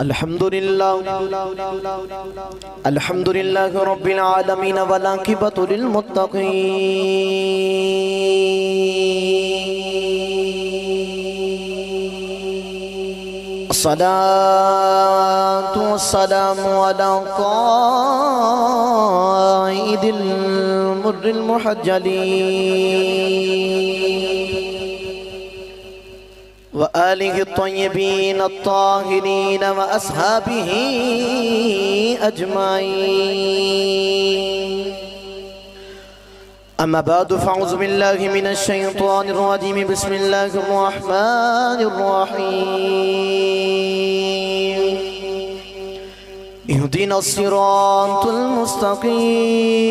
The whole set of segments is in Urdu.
الحمدللہ رب العالمین والعاقبۃ للمتقین الصلاة والسلام علی قائد المر المحجلین وآلہ الطیبین الطاہرین وأصحابہ اجمعین اما بعد فاعوذ باللہ من الشیطان الرجیم بسم اللہ الرحمن الرحیم اہدنا الصراط المستقیم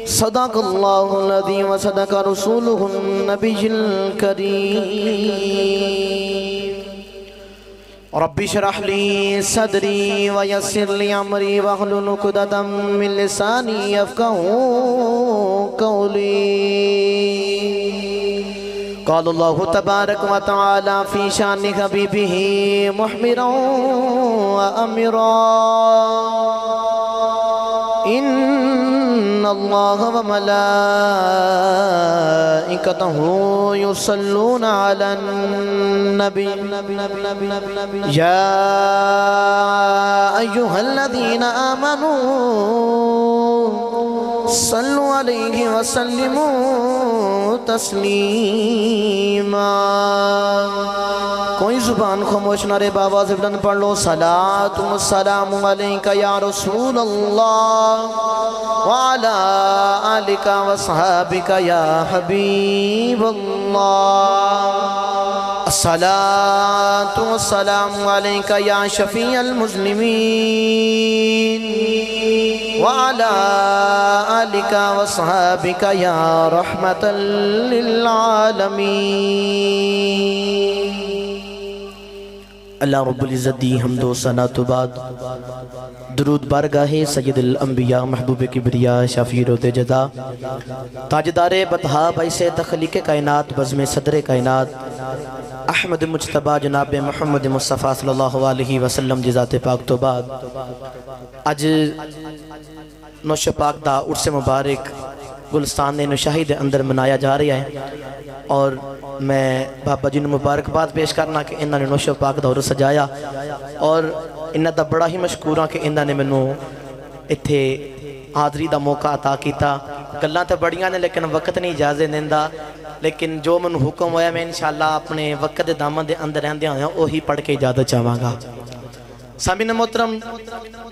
صدق اللہ الذی وصدق رسولہ النبی الکریم رب اشرح لی صدری ویسر لی امری واحلل عقدۃ من لسانی یفقہوا قولی قال اللہ تبارک و تعالی فی شان حبیبہ محمرا وامرا ان اللہ وملائکتہ یصلون علی النبی یا ایہا الذین آمنوا صلوا علیہ وسلموا تسلیما کوئی زبان خاموش نہ رہے باواز بلند پڑھ لو صلاۃ والسلام علیکہ یا رسول اللہ وعلا آلکہ وصحابکہ یا حبیب اللہ الصلاۃ والسلام علیکہ یا شفیع المذنبین وعلا آلکہ وصحابکہ یا رحمت للعالمین اللہ رب العزت دی حمد و ثنا تو بعد درود بارگاہ سید الانبیاء محبوب کبریاء شفیع روز جزا تاجدار بطحا باعث تخلیق کائنات بزم صدر کائنات احمد مجتبہ جناب محمد مصطفیٰ صلی اللہ علیہ وسلم دی ذات پاک تو بعد اج نوش پاک دا عرس مبارک گلستان نشاہی دے اندر منایا جا رہا ہے اور میں بابا جی نے مبارکباد پیش کرنا کہ انہوں نے نوش پاک دا عرس سجایا اور انہوں دا بڑا ہی مشکور ہاں کہ انہوں نے منو اتھے حاضری دا موقع عطا کیتا گلاں تے بڑیاں نے لیکن وقت نہیں اجازت دیندہ لیکن جو منو حکم ہویا میں انشاءاللہ اپنے وقت دے دامن دے اندر رہندے ہویا وہی پڑھ کے اجازت چاہواں گا سامعین محترم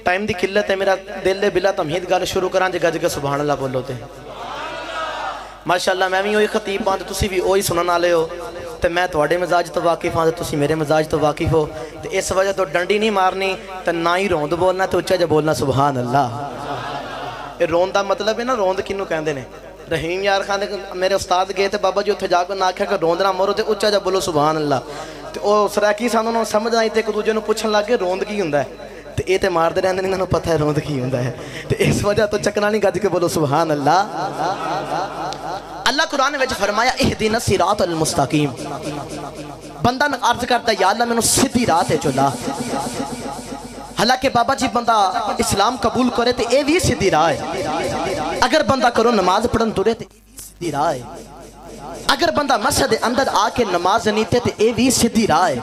ٹائم دی قلت ہے میرا دل دے بلا تمہید گل شروع کران جے گج کے سبحان اللہ بولو تے ماشاءاللہ میں بھی وہی خطیب ہاں تے تسی بھی وہی سنن والے ہو تے میں تواڈے مزاج تو واقف ہاں تے تسی میرے مزاج تو واقف ہو تے اس وجہ تو ڈنڈی نہیں مارنی تے نہ ہی روند بولنا تے اچھا جا بولنا سبحان اللہ روند دا مطلب ہے نا روند کینوں کہندے نے رحیم یار خان میرے استاد گئے تے بابا جی اتھے جا کے نہ آکھیا کہ روند نہ مرو تے اچھا جا بولو سبحان اللہ تے او سرائکی سانوں نوں سمجھ آئی تے ایک دوجے نوں پوچھن لگ گئے روند کی ہوندا ہے تے اے تے مار دے رہندے نے انہاں نوں پتہ ہے روند کی ہوندا ہے تے اس وجہ تو چکنا نہیں گج کے بولو سبحان اللہ اللہ قرآن وچ فرمایا اہدنا الصراط المستقیم بندہ نے عرض کرتا یا اللہ میں نوں سیدھی راہ تے چلا حالانکہ بابا جی بندہ اسلام قبول کرے تے اے بھی سیدھی راہ ہے اگر بندہ کرو نماز پڑھن ترے تے اے بھی سیدھی راہ ہے اگر بندہ مسجد اندر آ کے نماز نیتے تے اے بھی سیدھی راہ ہے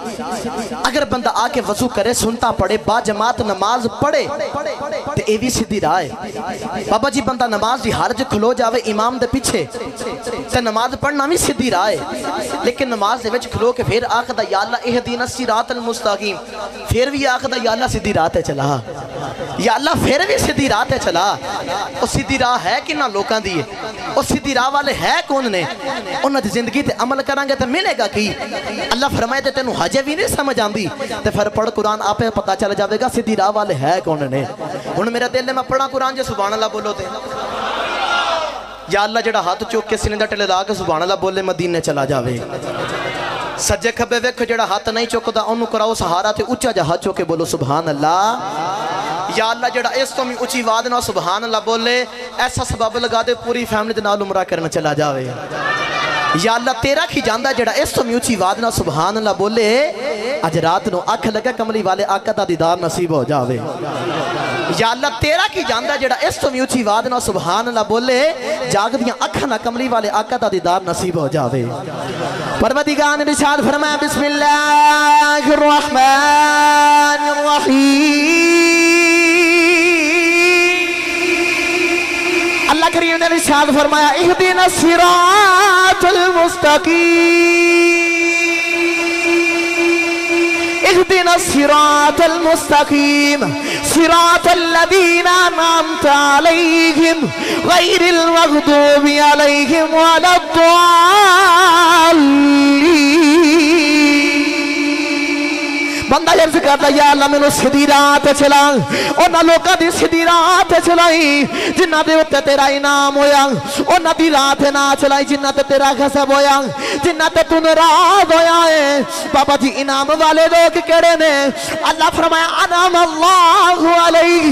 اگر بندہ آ کے وضو کرے سنتا پڑھے با جماعت نماز پڑھے تے اے بھی سیدھی راہ ہے بابا جی بندہ نماز دی حرج کھلو جاوے امام دے پیچھے تے نماز پڑھنا بھی سیدھی راہ ہے لیکن نماز دے وچ کھلو کے پھر آخدا یا اللہ اہدنا الصراط المستقیم پھر بھی آخدا یا اللہ سیدھی راہ تے چلا یا اللہ پھر بھی سیدھی راہ تے چلا او سیدھی راہ ہے کنہ لوکاں دی ہے او سیدھی راہ والے ہے کون نے انہاں دی زندگی تے عمل کریں گے تے ملے گا کی اللہ فرمائے تے تینوں حجے بھی نہیں سمجھ آندی تے پھر پڑھ قرآن آپ پتہ چل جاوے گا سیدھی راہ والے ہے کون نے ہن میرا دل نے میں پڑھا قرآن جے سبحان اللہ بولو تے یا اللہ جڑا ہاتھ چوک کے سینے دا ٹلے لا کے سبحان اللہ بولے مدینے چلا جاوے سجے کھبے ویکھ جڑا ہاتھ نہیں چوکدا اونوں کراؤ سہارا تے اونچا جا ہاتھ چوک کے بولو سبحان اللہ یا اللہ جڑا اس تو بھی اونچی آواز نال سبحان اللہ بولے ایسا سبب لگا دے پوری فیملی دے نال عمرہ کرنا چلا جاوے یا اللہ تیرا کی جاندہ جڑا اس تو میوچی وادنا سبحان اللہ بولے اج رات نو اکھ لگا کملی والے آقا دا دیدار نصیب ہو جاوے یا اللہ تیرا کی جاندہ جڑا اس تو میوچی وادنا سبحان اللہ بولے جاگ دیاں اکھ نہ کملی والے آقا دا دیدار نصیب ہو جاوے پروردگار نے ارشاد فرمایا بسم اللہ الرحمن الرحیم اللہ کریم نے ارشاد فرمایا اہدنا الصراط المستقیم اہدنا الصراط المستقیم صراط الذین انعمت علیہم غیر المغضوب علیہم ولا الضالین بندہ عرض کرتا یا اللہ میں سیدھی رات چلائیں اونا لوگاں دی سیدھی رات چلائیں جنہ دے اتے تیرا انعام ہویا اونا دی رات نہ چلائیں جنہ تے تیرا غضب ہویا جنہ تے تو ناراض ہویا ہے بابا جی انعام والے لوگ کیڑے نے اللہ فرمایا انعام اللہ علیہ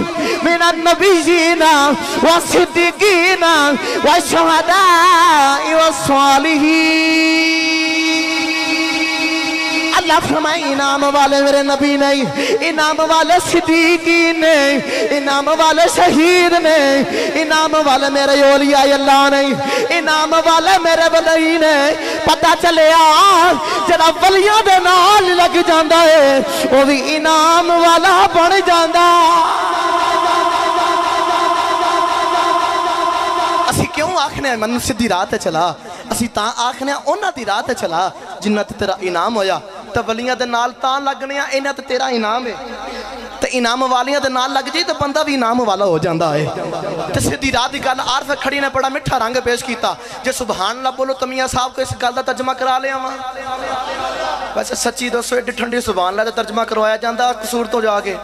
من النبیین والصدیقین والشہداء والصالحین اللہ فرمائے انعام والے میرے نبی نہیں انعام والے صدیقین نہیں انعام والے شہید نہیں انعام والے میرے اولیاء اللہ نہیں انعام والے میرے ولی نہیں پتہ چلے جڑا ولیاں دے نال لگ جاندہ ہے وہ بھی انعام والا بن جاندہ اسی کیوں آکھنے ہیں من سدھی رات چلا اسی تاں آکھنے ہیں اونا دی رات چلا جنہ تیرا انعام ہویا تو ولیاں دے نال تاں لگنے ہیں انہیں تو تیرا انعام ہے تو انعام والیاں دے نال لگ جائے تو بندہ بھی انعام والا ہو جاندہ ہے تو سدھی رات دی گل عارف کھڑی نے بڑا مٹھا رنگ پیش کیتا جے سبحان اللہ بولو تو میاں صاحب کو اس گل دا ترجمہ کرا لیا ہاں ویسے سچی دوستو ایڈی ٹھنڈی سبحان اللہ دا ترجمہ کروایا جاندہ قصور تو جا کے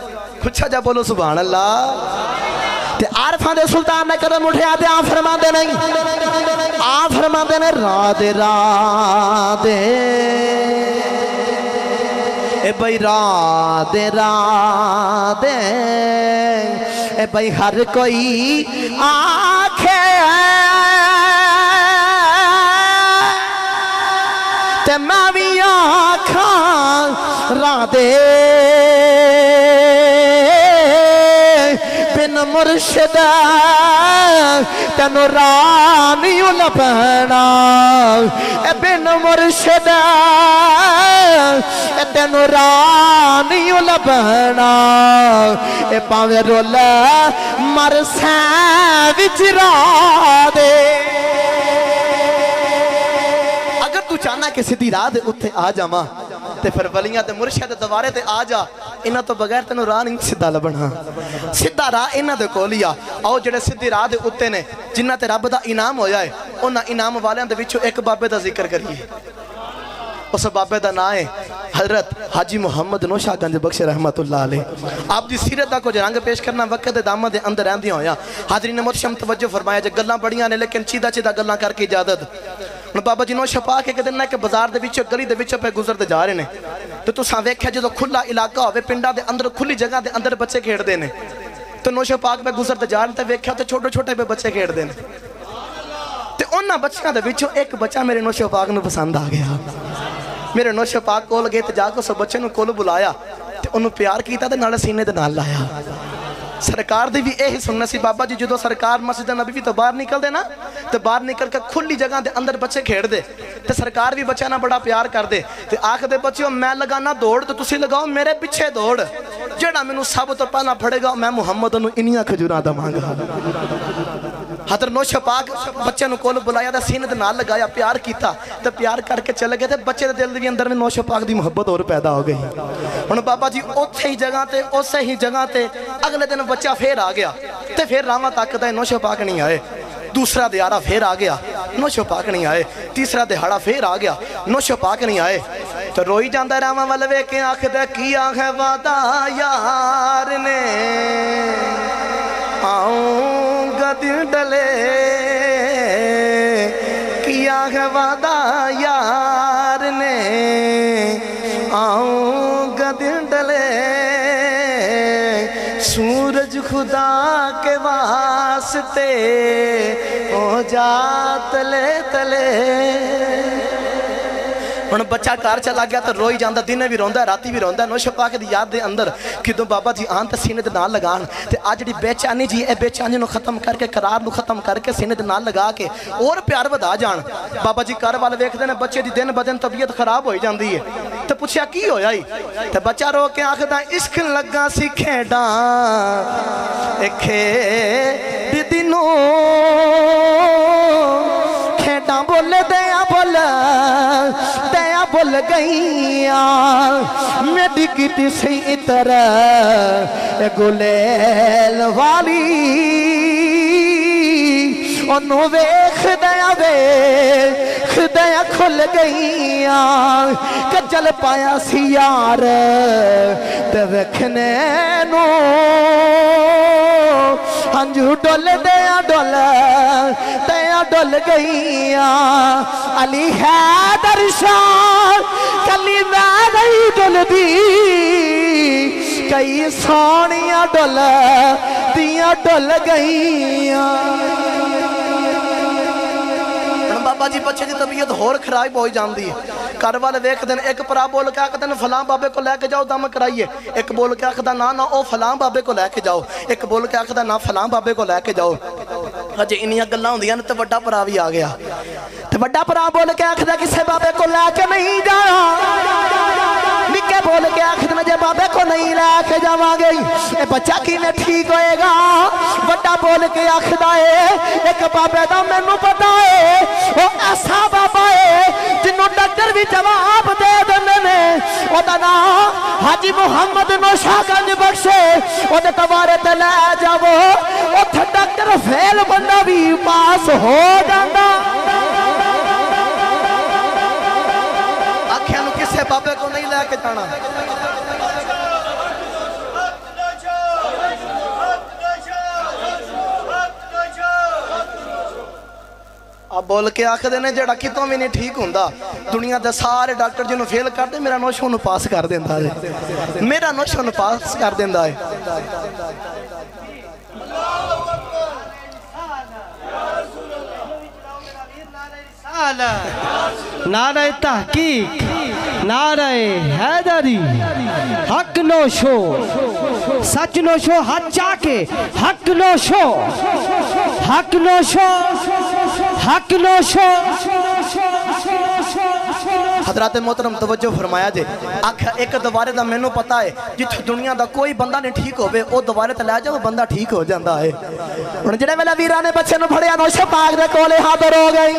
کچھا جا بولو سبحان اللہ تے عارفان دے سلطان نے قدم اٹھے آتے آن فرمان دے نہیں آن فرمان دے نہیں رادے رادے اے بھائی رادے رادے اے بھائی ہر کوئی آنکھے تے میں بھی آنکھاں رادے بن مرشد تینو رانیوں لبنا اے بن مرشد تینو رانیوں لبنا اے پاوے رولا مرسیں وچ را دے اگر تو چاہنا کہ سدھی راہ دے اتھے آ جا ماں تے پھر ولیاں تے مرشد دوارے تے آ جا انہاں تو بغیر تینو راہ نہیں سدھا لبنا سدھا راہ انہاں دے کولیا آؤ جڑے سدھی راہ دے اتے نے جنہ تے رب دا انعام ہویا ہے انہاں انعام والیاں دے وچوں ایک بابے دا ذکر کریے اس بابے دا نام ہے حضرت حاجی محمد نوشہ گنج بخش رحمت اللہ علیہ آپ دی سیرت دا کو جرانگ پیش کرنا وقت دامہ دے اندر رہن دیا ہویا حاضرین محترم توجہ فرمایا جے گلاں بڑیاں نے لیکن چیدہ چیدہ گلاں کر کے اجازت بابا جی نوشہ پاک ایک دن ہے کہ بازار دے وچوں گلی دے وچوں پہ گزر دے جا رہے نے تو تساں ویکھیا جدوں کھلا علاقہ ہوئے پنڈا دے اندر کھلی جگہ دے اندر بچے کھیڑ دے نے تو نوشہ پاک پہ گزر دے جا رہے تے ویکھیا تے چھوٹے چھوٹے پہ بچے کھیڑ دے نے تے انہاں بچیاں دے وچوں ایک بچہ میرے نوشہ پاک نو پسند آ گیا میرے نوشہ پاک کول گئے تے جا کے اس بچے نو کول بلایا تے انہوں پیار کیتا تے نال سینے دے نال لایا سرکار دی بھی یہی سننا سی بابا جی جدو سرکار مسجد نبوی تو باہر نکل دے نا تو باہر نکل کے کھلی جگہ دے اندر بچے کھیڑ دے تو سرکار بھی بچہ نہ بڑا پیار کر دے تو آکھ دے بچیوں میں لگانا دوڑ تو تسی لگاؤ میرے پیچھے دوڑ جڑا میں نو سب تو پہلا پڑے گا میں محمد انہوں انہیاں کھجورا دا مانگا حضرت نوشہ پاک بچے نو کول بلایا دا سینے دے نال لگایا پیار کیتا تو پیار کر کے چلے گئے تھے بچے دے دل دی اندر میں نوشہ پاک دی محبت اور پیدا ہو گئی انہوں بابا جی اوتھے ہی جگہ تے اگلے دن بچہ پھر آ گیا تے پھر راما طاقت ہے نوشہ پاک نہیں آئے دوسرا دیارہ پھر آ گیا نوشہ پاک نہیں آئے تیسرا دہاڑا پھر آ گیا نوشہ پاک نہیں آئے تو روئی جاندہ راما والوے کے آنکھ دے کیا ہے وعدہ یار نے آؤں گا دل ڈلے کیا ہے وعدہ یار نے آؤں گا دل ڈلے سورج خدا کے واسطے ہو جا تلے تلے ہن بچہ گھر چلا گیا تو روئی جاندا دنے بھی روندا راتی بھی روندا نوش پاک دی یاد دے اندر کدوں بابا جی آن تے سینے دے نال لگان تے آ جڑی بے چینی جی اے بے چینی نو ختم کر کے قرار نو ختم کر کے سینے دے نال لگا کے اور پیار ودا جان بابا جی گھر والے ویکھدے نے بچے دی دن بدن طبیعت خراب ہوئی جاندی ہے تے پوچھیا کی ہویا ای تے بچہ رو کے آکھدا عشق لگا سی کھیڈاں اے کھیڈ نو کھیڈاں بول دیا بول گئیاں میری کیتی سی اتر گلیل والی انہوں ویخ دیا کھل گئیاں کجل پایا سی یار تے ویکھنے نو ہنجو ڈول دیا ڈول گئیاں علی حیدر شاہ کلی میں نہیں ڈول دی کئی سونیاں ڈول دیا ڈول گئیاں بابا جی بچے دی طبیعت ہور خراب ہوئی جاندی ہے گھر والے ویکھ دن ایک پرا بول کے آکھدن فلاں بابے کو لے کے جاؤ دم کرائیے ایک بول کے آکھدا نا او فلاں بابے کو لے کے جاؤ ایک بول کے آکھدا نا فلاں بابے کو لے کے جاؤ ہجے انہیاں گلاں ہوندیاں تے وڈا پرا بھی آ گیا تے وڈا پرا بول کے آکھدا کسے بابے کو لے کے نہیں جانا نکے بول کے آکھدن جے بابے کو نہیں لے کے جاواں گے اے بچہ کیویں ٹھیک ہوئے گا وڈا بول کے آکھدا ہے ایک بابے دا مینوں پتہ ہے او ایسا بابا ہے جنوں ڈاکٹر بھی جواب دے دندے نے او دا نام حاجی محمد نوشا گنج بخشے او دے توارے تے لے جاؤ اوتھے ڈاکٹر فیل بندہ بھی پاس ہو جاندا آکھیاں نو کسے بابے کو نہیں لے کے جانا اب بول کے آکھ دینے جڑا کتوں میں نہیں ٹھیک ہوندا دنیا دے سارے ڈاکٹر جنہوں فیل کر دے میرا نوش انہوں پاس کر دیندہ ہے میرا نوش انہوں پاس کر دیندہ ہے نعرہ تحقیق نعرہ حیدری حق نوشو سچ نوشو حق چاکے حق نوشو حق نوشو حق نوشو حضرات محترم توجہ فرمایا جے آکھا ایک دوارے دا میں نو پتا ہے جتھ دنیا دا کوئی بندہ نہیں ٹھیک ہوئے او دوارے تا لے جاؤ بندہ ٹھیک ہو جاندہ ہے انہوں جنہیں ویلہ ویرانے بچے نو بھڑیا نوشہ پاک دے کولے حاضر ہو گئی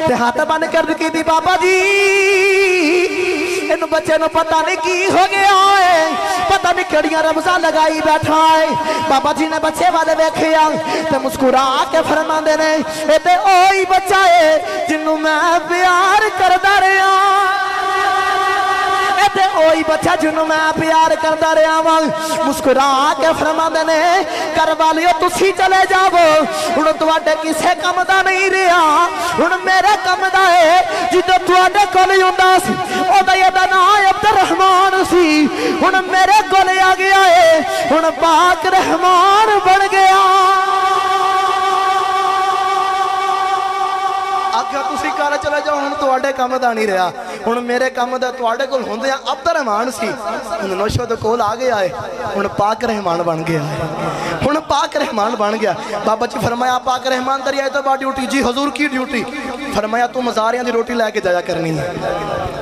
تے ہاتھ بند کر رکی دی بابا جی انہوں بچے نو پتہ نہیں کی ہو گیا ہے پتہ نہیں کڑیاں رمضان لگائی بیٹھا ہے بابا جی نے بچے والے بیکھیا تے مسکرا کے فرما دینے اے تے اوہی بچہ ہے جنہوں میں پیار کردہ رہا اے تے اوہی بچہ جنہوں میں پیار کردہ رہا مسکرا کے فرما دینے کر والیو تسی چلے جاؤ انہوں تواڈے کسے کم دا نہیں رہا انہوں میرے کم دا ہے جدو تواڈے کولی ہوندہ سی او دا یہ دا نائے عبدالرحمن سی انہوں میرے کولی آ گیا ہے انہوں پاک رحمان بن گیا آگیا تسی کارا چلے جاؤ انہوں تواڈے کم دا نہیں رہا انہوں میرے کم دا تواڈے کول ہوندے ہیں عبدالرحمن سی انہوں نوشو دے کول آ گیا ہے انہوں پاک رحمان بن گیا ہے انہوں پاک رحمان بن گیا بابا جی فرمایا پاک رحمان تری آئے تو با ڈیوٹی جی حضور کی ڈیوٹی فرمایا تو مزاریاں دی روٹی لے کے جایا کرنی ہے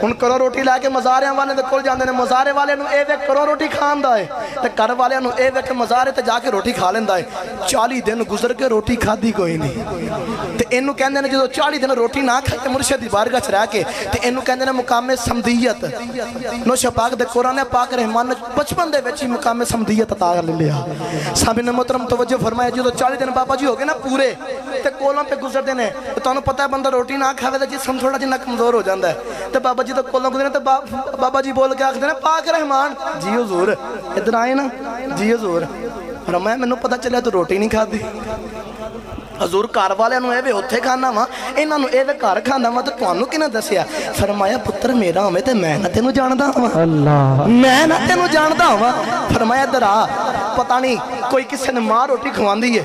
ان کرو روٹی لے کے مزاریاں والے دے کول جاندے نے مزارے والے نو اے ویک کرو روٹی کھان دا ہے تے کر والے نو اے ویک مزارے تے جا کے روٹی کھا لیندا ہے 40 دن گزر کے روٹی کھادی کوئی نہیں تے اینو کہندے نے جدوں 40 دن روٹی نہ کھا کے مرشد دی بارگاہ چ رہ کے تے اینو کہندے نے مقام سمدیت نوشہ پاک دے قرآن پاک رحمان نے بچپن دے وچ مقام سمدیت عطا کر لیا سامنے محترم توجہ فرمایا جدوں 40 دن بابا جی ہو گئے نا پورے تے کولوں پہ گزردے نے تے تانوں پتہ ہے بندہ روٹی نہ کھاوے تے جسم تھوڑا جنا کمزور ہو جاندا ہے تے بابا جی تو کولوں گزرے تے بابا جی بول کے آکھدے نے پاک رحمان جی حضور ادھر آئے نا جی حضور فرمایا مینوں پتہ چلیا تو روٹی نہیں کھادی حضور گھر والے نو ایویں اوتھے کھانا وا انہاں نو ایویں گھر کھانا وا تے تانوں کنے دسیا فرمایا پتر میرا ہوے تے میں نہ تینوں جاندا ہاں اللہ میں نہ تینوں جاندا ہاں فرمایا ادھر آ پتہ نہیں کوئی کسے نے ماں روٹی کھواندی ہے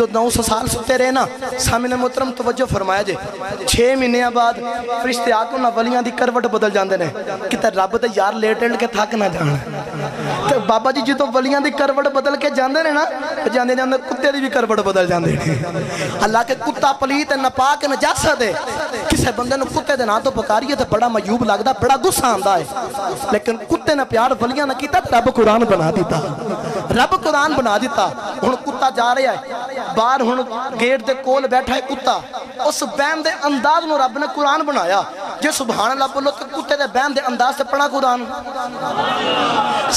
جدو 900 سال ستے رہے نا سامنے محترم توجہ فرمایا جے 6 مہینے بعد فرشتے آ کے انہاں ولیاں دی کروٹ بدل جاندے نے کہ تے رب تے یار لیٹ کے تھک نہ جان تے بابا جی جدو ولیاں دی کروٹ بدل کے جاندے نے نا جاندے جاندے کتے دی بھی کروٹ بدل جاندے نے اللہ کے کتا پلیت ناپاک نجاست ہے کسے بندے نو کتے دے نام تو پکاریے تے بڑا معیوب لگدا بڑا غصہ آندا ہے لیکن کتے نے پیار ولیاں نہ کیتا تے رب قرآن بنا دیتا رب قرآن بنا دیتا ہن کتا جا رہا ہے باہر ہن گیٹ دے کول بیٹھا ہے کتا اس بہن دے انداز نو رب نے قرآن بنایا جو سبحان اللہ بولو تو کتے دے بہن دے انداز سے پڑھا قرآن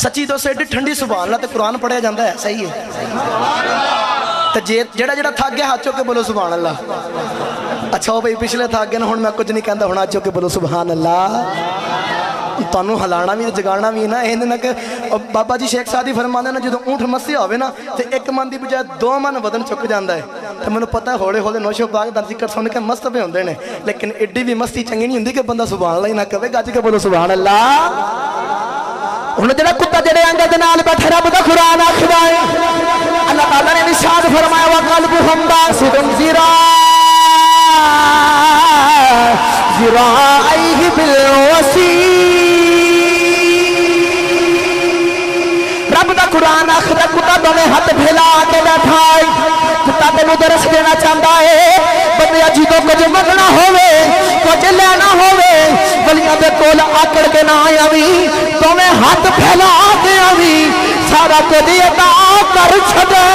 سچی تو سیڈی ٹھنڈی سبحان اللہ تے قرآن پڑھیا جاندہ ہے صحیح ہے تے جڑا جڑا تھک گیا ہاتھ چو کے بولو سبحان اللہ اچھا ہو بھئی پچھلے تھک گئے ہن میں کچھ نہیں کہندا ہن ہاتھ چو کے بولو سبحان اللہ تانوں ہلانا بھی جگانا بھی نا ایندے نہ کہ بابا جی شیخ سادی فرماندے نا جدوں اونٹ مسیا ہوے نا تے ایک من دی بجائے 2 من وزن چک جاندا ہے تے مینوں پتہ ہے ہولے ہولے نوشو پاک دا ذکر سن کے مست پہ ہوندے نے لیکن ایڈی بھی مستی چنگی نہیں ہوندی کہ بندہ سبحان اللہ ہی نہ کہے گج کے بولو سبحان اللہ ہن جڑا کتا جڑے انگل دے نال بیٹھے رب دا قرآن آکھدا ہے اللہ تعالی نے ارشاد فرمایا وقلبهم باسط ذراعیہ بالوسیع رب دا قرآن آخر کتا دونے ہاتھ پھیلا کے بیٹھا ہے کتا تینوں درس دینا چاہتا ہے بندیا جیدوں کچھ منگنا ہوئے کچھ لینا ہوئے ولیاں دے کول آکڑ کے نہ آوی دونے ہاتھ پھیلا کے آوی سارا کچھ عطا کر چھڑے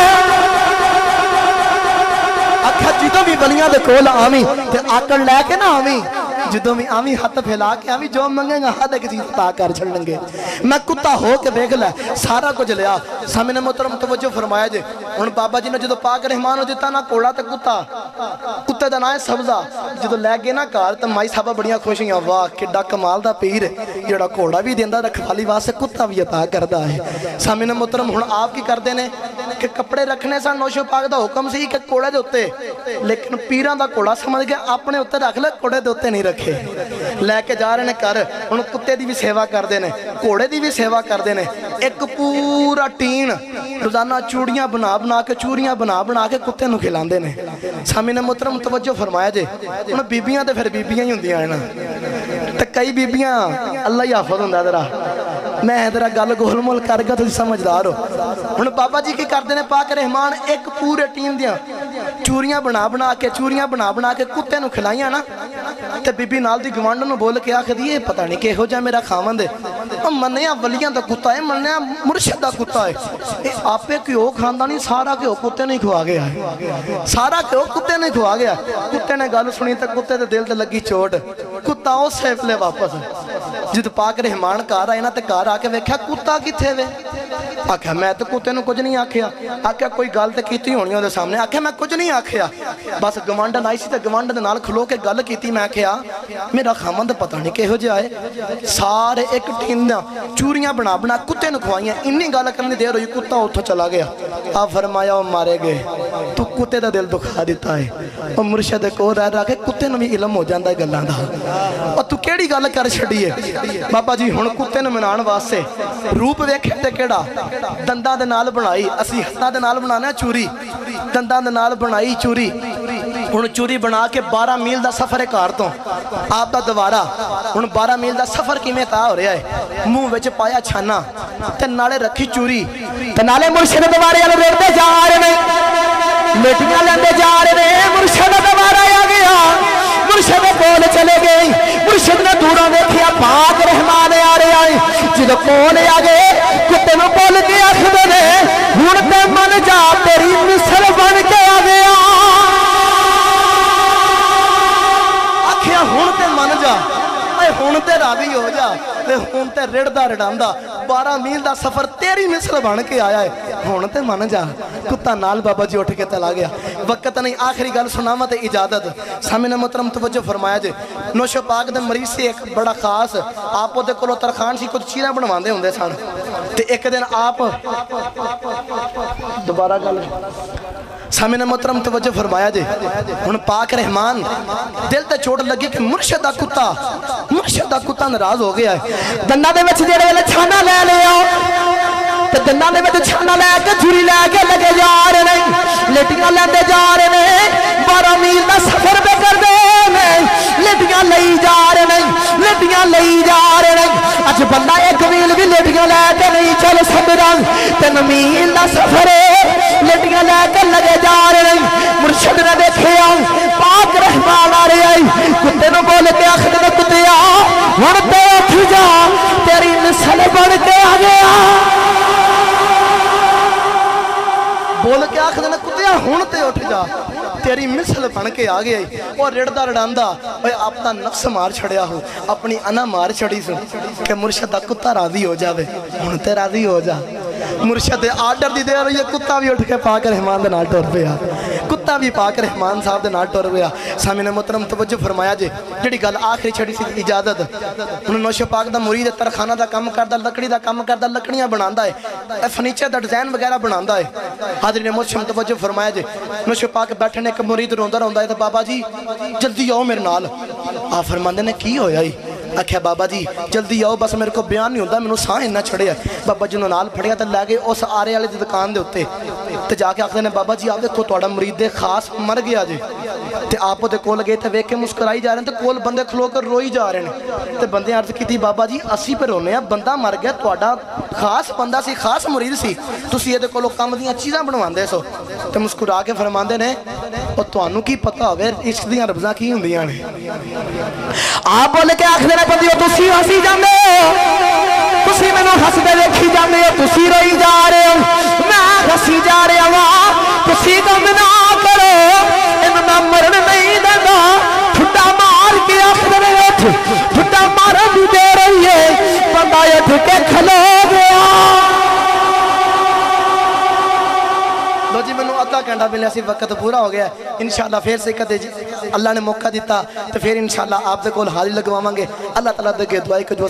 آکھا جیدوں بھی ولیاں دے کول آوی تے آکڑ لے کے نہ آوی جدوں بھی آمی ہاتھ پھیلا کے آمی جو منگیں گا ہاتھ ایک چیز عطا کر چھڑ لیں گے میں کتا ہو کے بیگ لے سارا کچھ لیا سامنے محترم توجہ فرمایا جے ان بابا جی نے جدو پاک رحمان ہو جتا نا کوڑا تے کتا کتے دا نائے سبزہ جدو لے گئے نا کار تو مائی صاحبہ بڑیاں خوشیاں واہ کڈا کمال دا پیر ہے جڑا کوڑا بھی دیندہ رکھوالی واسے کتا بھی عطا کردہ ہے سامنے محترم ہن آپ کی کر دینے کہ کپڑے رکھنے سا نوشو پاک دا حکم سی کہ کوڑے دے ہوتے لیکن پیران دا کوڑا سمجھ کے اپنے ہوتے رکھ لے کوڑے دے ہوتے نہیں رکھے لے کے جا رہے نے کر ان کتے دی بھی سیوا کر دینے کوڑے دی بھی سیوا کر دینے ایک پورا ٹین روزانہ چوڑیاں بنا کے چوریاں بنا کے کتے نو کھلان دینے سامنے محترم توجہ فرمایا جے ان بیبیاں تے پھر بیبیاں ہی ہوندیاں ہیں نا تے کئی بیبیاں اللہ ہی حافظ ہوندا ذرا میں ذرا گل گول مول کر گیا تو سمجھدار ہو ہن بابا جی کی کر دینے پاک رحمان ایک پورے ٹیم دیاں چوریاں بنا کے کتے نو کھلائیاں نا تے بی بی نال دی گوانڈ نو بول کے آکھ دی پتہ نہیں کہ ہو جا میرا خاوند ہے منیا ولیاں دا کتا ہے منیا مرشد دا کتا ہے اے آپے کیوں خاندانی سارا کیوں کتے نہیں کھوا گیا ہے سارا کیوں کتے نہیں کھوا گیا کتے نے گل سنی تے کتے دے دل تے لگی چوٹ کتا او سیف لے واپس جد پاک رحمان کار آئے نا تے کار آکے ویکھیا کتا کتھے وے آکھیا میں تو کتے نو کچھ نہیں آکھیا آکھیا کوئی گل تے کیتی ہونی ہو دے سامنے آکھیا میں کچھ نہیں آکھیا بس گوانڈن آئی سی تے گوانڈن دے نال کھلو کے گل کیتی میں آکھیا میرا خامند پتہ نہیں کہ ہو جائے سارے ایک ٹین چوریاں بنا کتے نو کھوائیاں انی گالا کرنے دیر ہوئی کتا اتھو چلا گیا آپ فرمایا وہ مارے گئے تو کتے دا دل دکھا دیتا ہے وہ مرشد کو رہ رہا کہ کتے نو بھی علم ہو جاندہ ہے گلان دا اور تو کیڑی گالا کر چھڑی ہے بابا جی ہن کتے نو منان واسے روپ ویکھے تے کیڑا دنداں دے نال بنائی اسی ہتھاں دے نال بنانا چوری دنداں دے نال بنائی چوری ہن چوری بنا کے 12 میل دا سفر ہے کار تو آپ دا دوارا ہن 12 میل دا سفر کی میں تا ہو رہا ہے منہ وچ پایا چھانا تے نالے رکھی چوری تے نالے مرشد دوارے والے ریڑتے جا رہے ہیں لیٹیاں لیندے جا رہے ہیں مرشد دوارا آ گیا مرشد کول چلے گئی مرشد نے دوروں دیکھیا پاک رحمان آ رہے آئے جدو کول آ گئے کتے نو بول کے آکھدے نے ہن تے من جا تیری مثل بن کے آ گیا آکھیا ہن تے من جا اے ہن تے راضی ہو جا تے ہن تے رڑدا رڑاندا 12 میل دا سفر تیری مثل بن کے آیا ہے ہن تے من جا کتا نال بابا جی اٹھ کے چلا گیا وقت نہیں آخری گل سناواں تے اجازت سامنے محترم توجہ فرمایا جے نوشو پاک دے مریض سے ایک بڑا خاص آپ دے کولو ترخان سی کچھ چیزاں بنواندے ہوندے سن تے ایک دن آپ دوبارہ گل سامنے محترم توجہ فرمایا جے ہن پاک رحمان دل تے چوٹ لگی کہ مرشد دا کتا ناراض ہو گیا ہے دندا دے وچ جڑے ویلے چھانا لے لیا تے دناں دے وچ چھانا لے کے چھری لے کے لگے جا رہے ہیں لٹیاں لیندے جا رہے ہیں 12 میل دا سفر پہ کر دے لٹیاں لئی جا رہے ہیں لٹیاں لئی جا رہے ہیں اج بندہ 1 میل بھی لٹیاں لے کے نہیں چل سکدا 3 میل دا سفر لٹیاں لے کے لگے جا رہے ہیں مرشد نے دیکھیا پاک رحمان آ رہے ہیں کتے نو بول کے آخر دے کتیا ہن تے اٹھ جا تیری نسل بن کے آ گیا بول کے آخر دے کتیا ہن تے اٹھ جا تیری مثل بن کے آ گیا اور رڑدا رڑاندا اوے اپنا نفس مار چھڑیا ہو اپنی انا مار چھڑی سو کہ مرشد دا کتا راضی ہو جاوے ہن تے راضی ہو جا مرشد آرڈر دی دے رہی ہے کتا بھی اٹھ کے پاک رحمان دے نال ٹر پیا کتا بھی پاک رحمان صاحب دے نال ٹر پیا سامنے محترم توجہ فرمایا جی جڑی گل آخری چھڑی سی اجازت ہن نوشو پاک دا مرید ترخانہ دا کم کردا لکڑی دا کم کردا لکڑیاں بناندا ہے فرنیچر دا ڈیزائن وغیرہ بناندا ہے حاضرین محترم توجہ فرمایا جی نوشو پاک بیٹھے ایک مرید روندا روندا ہے تے بابا جی جلدی آؤ میرے نال آ فرماندے نے کی ہویا ہی آکھیا بابا جی جلدی آؤ بس میرے کو بیان نہیں ہوندا مینوں ساہ انہا چھڑیا بابا جی نوں نال پھڑیا تے لے گئے اس آرے والے دی دکان دے اوتے تے جا کے آکھدے نے بابا جی آپ دیکھو تہاڈا مرید دے خاص مر گیا جی تے آپ دے کول گئے تے ویکھ کے مسکرائی جا رہے ہیں تے کول بندے کھلو کر روئی جا رہے ہیں تے بندے عرض کیتی بابا جی اسی پہ رونے ہیں بندہ مر گیا تہاڈا خاص بندہ سی خاص مرید سی تسی اے دے کولوں کم دیاں چیزاں بنواندے سو تے مسکرا کے فرماندے نے او تانوں کی پتہ ہوے عشق دیاں ربزاں کی ہوندیاں نے آپ بول کے آکھدے نے بندیو تسی ہسی جاندے ہو تسی مینوں ہسدے ویکھی جاندے ہو تسی روئی جا رہے ہو میں ہسی جا رہا وا تسی غم نہ کرو انہاں مرن نہیں دیندا ٹھڈا مار کے آکھدے نے اٹھ ٹھڈا مارن دی دے رہی ہے بندہ اٹھ کے کھلو گیا لو جی منو آدھا گھنٹہ ملیا سی وقت پورا ہو گیا ہے انشاءاللہ پھر سے کدے اللہ نے موقع دیتا تو پھر انشاءاللہ آپ دے کول حاضری لگواواں گے اللہ تعالیٰ دے کے دعائی کہ جو